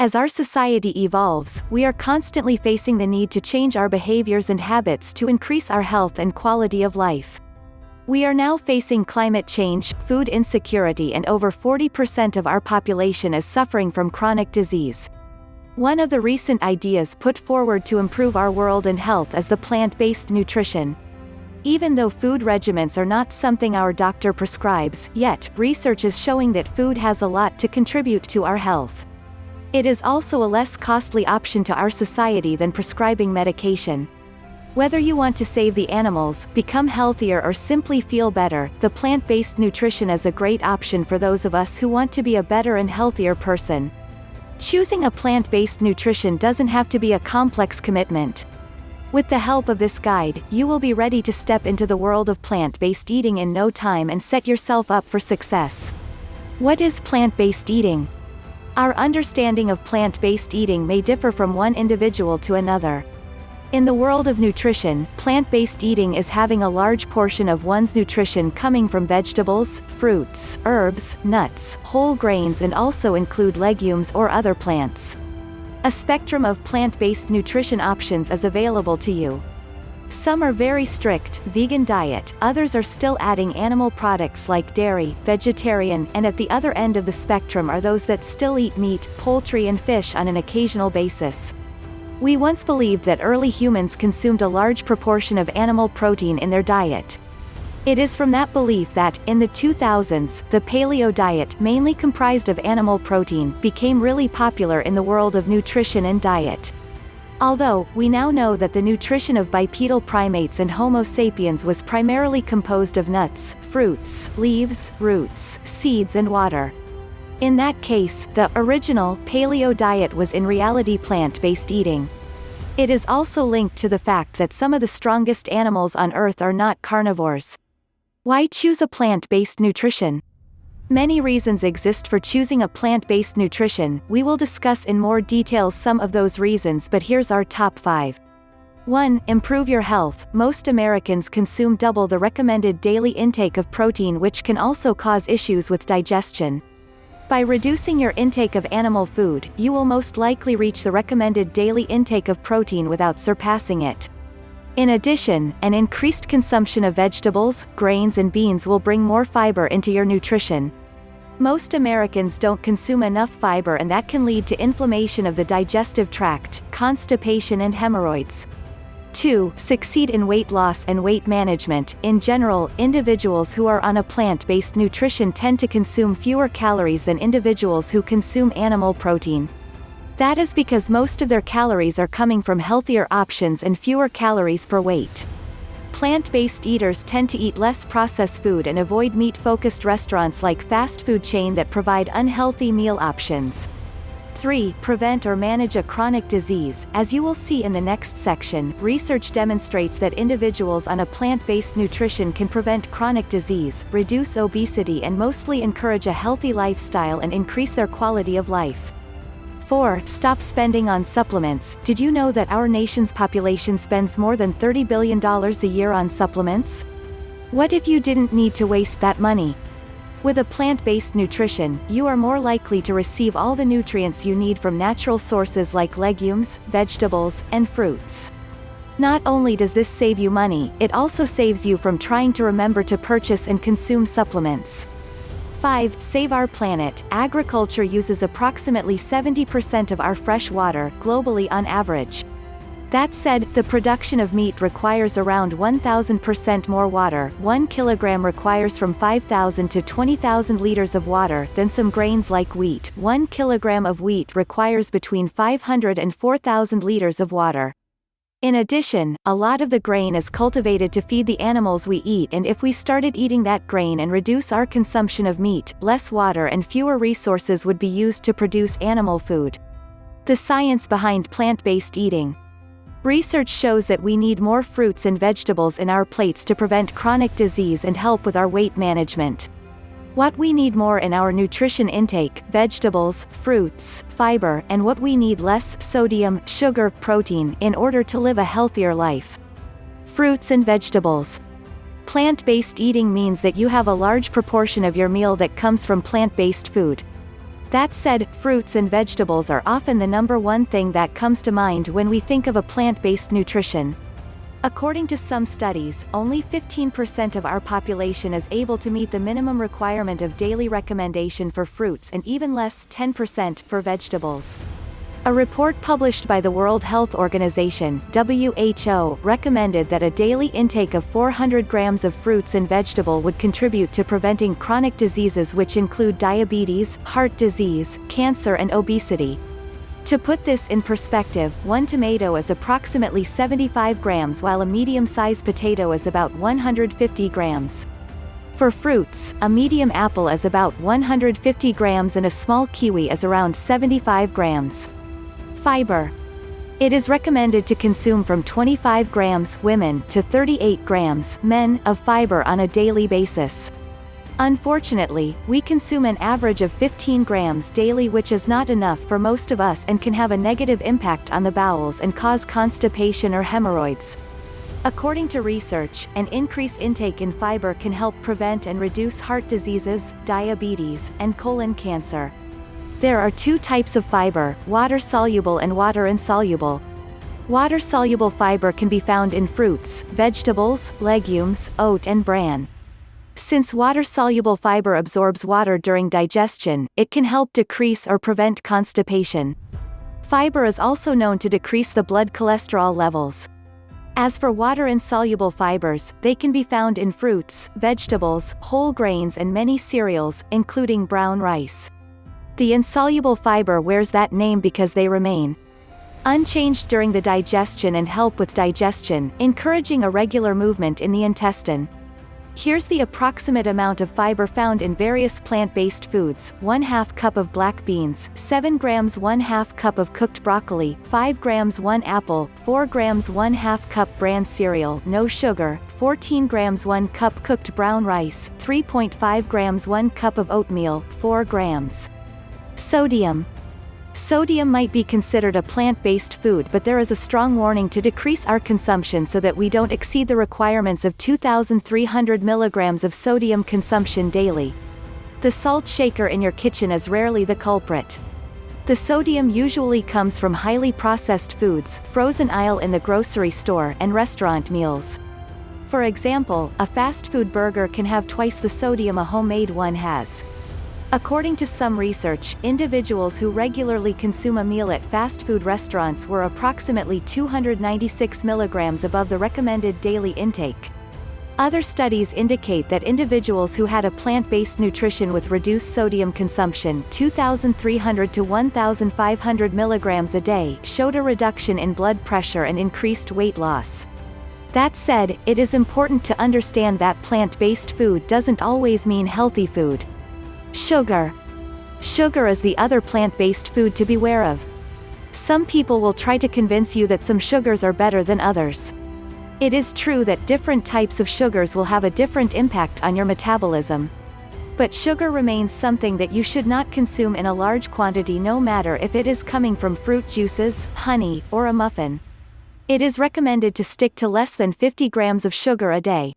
As our society evolves, we are constantly facing the need to change our behaviors and habits to increase our health and quality of life. We are now facing climate change, food insecurity, and over 40% of our population is suffering from chronic disease. One of the recent ideas put forward to improve our world and health is the plant-based nutrition. Even though food regimens are not something our doctor prescribes, yet, research is showing that food has a lot to contribute to our health. It is also a less costly option to our society than prescribing medication. Whether you want to save the animals, become healthier, or simply feel better, the plant-based nutrition is a great option for those of us who want to be a better and healthier person. Choosing a plant-based nutrition doesn't have to be a complex commitment. With the help of this guide, you will be ready to step into the world of plant-based eating in no time and set yourself up for success. What is plant-based eating? Our understanding of plant-based eating may differ from one individual to another. In the world of nutrition, plant-based eating is having a large portion of one's nutrition coming from vegetables, fruits, herbs, nuts, whole grains, and also include legumes or other plants. A spectrum of plant-based nutrition options is available to you. Some are very strict, vegan diet, others are still adding animal products like dairy, vegetarian, and at the other end of the spectrum are those that still eat meat, poultry, and fish on an occasional basis. We once believed that early humans consumed a large proportion of animal protein in their diet. It is from that belief that, in the 2000s, the paleo diet, mainly comprised of animal protein, became really popular in the world of nutrition and diet. Although, we now know that the nutrition of bipedal primates and Homo sapiens was primarily composed of nuts, fruits, leaves, roots, seeds, and water. In that case, the original paleo diet was in reality plant-based eating. It is also linked to the fact that some of the strongest animals on Earth are not carnivores. Why choose a plant-based nutrition? Many reasons exist for choosing a plant-based nutrition. We will discuss in more detail some of those reasons, but here's our top 5. 1. Improve your health. Most Americans consume double the recommended daily intake of protein, which can also cause issues with digestion. By reducing your intake of animal food, you will most likely reach the recommended daily intake of protein without surpassing it. In addition, an increased consumption of vegetables, grains, and beans will bring more fiber into your nutrition. Most Americans don't consume enough fiber, and that can lead to inflammation of the digestive tract, constipation, and hemorrhoids. 2. Succeed in weight loss and weight management. In general, individuals who are on a plant-based nutrition tend to consume fewer calories than individuals who consume animal protein. That is because most of their calories are coming from healthier options and fewer calories per weight. Plant-based eaters tend to eat less processed food and avoid meat-focused restaurants like fast food chains that provide unhealthy meal options. 3. Prevent or manage a chronic disease. As you will see in the next section, research demonstrates that individuals on a plant-based nutrition can prevent chronic disease, reduce obesity, and mostly encourage a healthy lifestyle and increase their quality of life. 4. Stop spending on supplements. Did you know that our nation's population spends more than $30 billion a year on supplements? What if you didn't need to waste that money? With a plant-based nutrition, you are more likely to receive all the nutrients you need from natural sources like legumes, vegetables, and fruits. Not only does this save you money, it also saves you from trying to remember to purchase and consume supplements. 5. Save our planet. Agriculture uses approximately 70% of our fresh water, globally on average. That said, the production of meat requires around 1,000% more water. 1 kilogram requires from 5,000 to 20,000 liters of water than some grains like wheat. 1 kilogram of wheat requires between 500 and 4,000 liters of water. In addition, a lot of the grain is cultivated to feed the animals we eat, and if we started eating that grain and reduce our consumption of meat, less water and fewer resources would be used to produce animal food. The science behind plant-based eating. Research shows that we need more fruits and vegetables in our plates to prevent chronic disease and help with our weight management. What we need more in our nutrition intake: vegetables, fruits, fiber, and what we need less: sodium, sugar, protein, in order to live a healthier life. Fruits and vegetables. Plant-based eating means that you have a large proportion of your meal that comes from plant-based food. That said, fruits and vegetables are often the number one thing that comes to mind when we think of a plant-based nutrition. According to some studies, only 15% of our population is able to meet the minimum requirement of daily recommendation for fruits and even less 10% for vegetables. A report published by the World Health Organization (WHO) recommended that a daily intake of 400 grams of fruits and vegetable would contribute to preventing chronic diseases which include diabetes, heart disease, cancer and obesity. To put this in perspective, one tomato is approximately 75 grams while a medium-sized potato is about 150 grams. For fruits, a medium apple is about 150 grams and a small kiwi is around 75 grams. Fiber. It is recommended to consume from 25 grams women to 38 grams men of fiber on a daily basis. Unfortunately, we consume an average of 15 grams daily, which is not enough for most of us and can have a negative impact on the bowels and cause constipation or hemorrhoids. According to research, an increased intake in fiber can help prevent and reduce heart diseases, diabetes, and colon cancer. There are two types of fiber, water-soluble and water-insoluble. Water-soluble fiber can be found in fruits, vegetables, legumes, oat and bran. Since water-soluble fiber absorbs water during digestion, it can help decrease or prevent constipation. Fiber is also known to decrease the blood cholesterol levels. As for water-insoluble fibers, they can be found in fruits, vegetables, whole grains and many cereals, including brown rice. The insoluble fiber wears that name because they remain unchanged during the digestion and help with digestion, encouraging a regular movement in the intestine. Here's the approximate amount of fiber found in various plant-based foods: 1/2 cup of black beans, 7 grams 1/2 cup of cooked broccoli, 5 grams 1 apple, 4 grams 1/2 cup bran cereal, no sugar, 14 grams 1 cup cooked brown rice, 3.5 grams 1 cup of oatmeal, 4 grams. Sodium. Sodium might be considered a plant-based food, but there is a strong warning to decrease our consumption so that we don't exceed the requirements of 2,300 milligrams of sodium consumption daily. The salt shaker in your kitchen is rarely the culprit. The sodium usually comes from highly processed foods, frozen aisle in the grocery store, and restaurant meals. For example, a fast food burger can have twice the sodium a homemade one has. According to some research, individuals who regularly consume a meal at fast food restaurants were approximately 296 milligrams above the recommended daily intake. Other studies indicate that individuals who had a plant-based nutrition with reduced sodium consumption, 2,300 to 1,500 milligrams a day, showed a reduction in blood pressure and increased weight loss. That said, it is important to understand that plant-based food doesn't always mean healthy food. Sugar. Sugar is the other plant-based food to beware of. Some people will try to convince you that some sugars are better than others. It is true that different types of sugars will have a different impact on your metabolism. But sugar remains something that you should not consume in a large quantity, no matter if it is coming from fruit juices, honey, or a muffin. It is recommended to stick to less than 50 grams of sugar a day.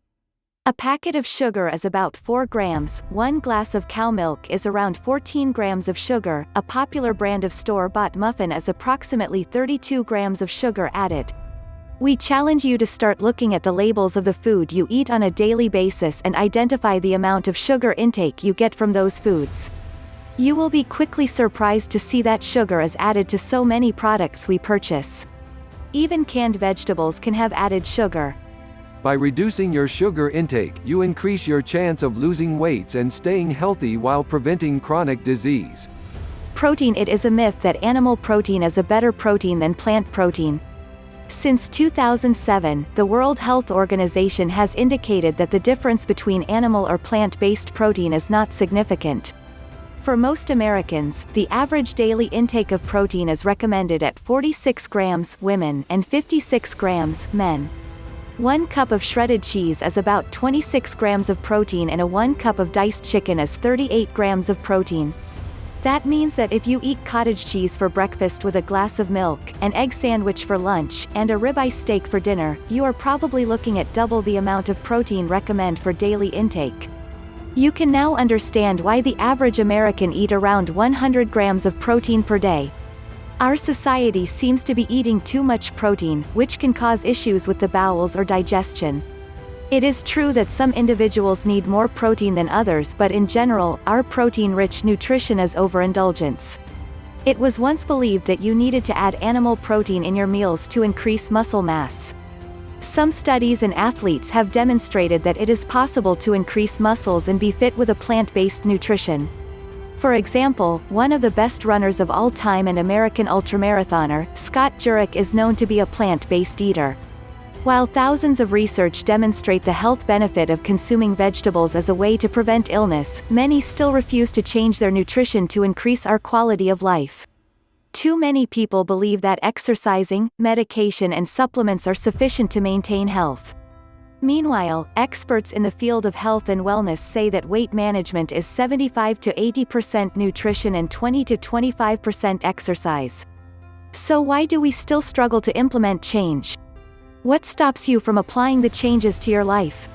A packet of sugar is about 4 grams, 1 glass of cow milk is around 14 grams of sugar, a popular brand of store-bought muffin is approximately 32 grams of sugar added. We challenge you to start looking at the labels of the food you eat on a daily basis and identify the amount of sugar intake you get from those foods. You will be quickly surprised to see that sugar is added to so many products we purchase. Even canned vegetables can have added sugar. By reducing your sugar intake, you increase your chance of losing weight and staying healthy while preventing chronic disease. Protein. It is a myth that animal protein is a better protein than plant protein. Since 2007, the World Health Organization has indicated that the difference between animal or plant-based protein is not significant. For most Americans, the average daily intake of protein is recommended at 46 grams women and 56 grams men. 1 cup of shredded cheese is about 26 grams of protein and a 1 cup of diced chicken is 38 grams of protein. That means that if you eat cottage cheese for breakfast with a glass of milk, an egg sandwich for lunch, and a ribeye steak for dinner, you are probably looking at double the amount of protein recommended for daily intake. You can now understand why the average American eat around 100 grams of protein per day. Our society seems to be eating too much protein, which can cause issues with the bowels or digestion. It is true that some individuals need more protein than others, but in general, our protein-rich nutrition is overindulgence. It was once believed that you needed to add animal protein in your meals to increase muscle mass. Some studies in athletes have demonstrated that it is possible to increase muscles and be fit with a plant-based nutrition. For example, one of the best runners of all time and American ultramarathoner, Scott Jurek, is known to be a plant-based eater. While thousands of research demonstrate the health benefit of consuming vegetables as a way to prevent illness, many still refuse to change their nutrition to increase our quality of life. Too many people believe that exercising, medication and supplements are sufficient to maintain health. Meanwhile, experts in the field of health and wellness say that weight management is 75 to 80% nutrition and 20 to 25% exercise. So why do we still struggle to implement change? What stops you from applying the changes to your life?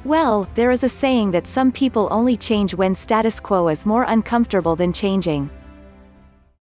Well, there is a saying that some people only change when status quo is more uncomfortable than changing.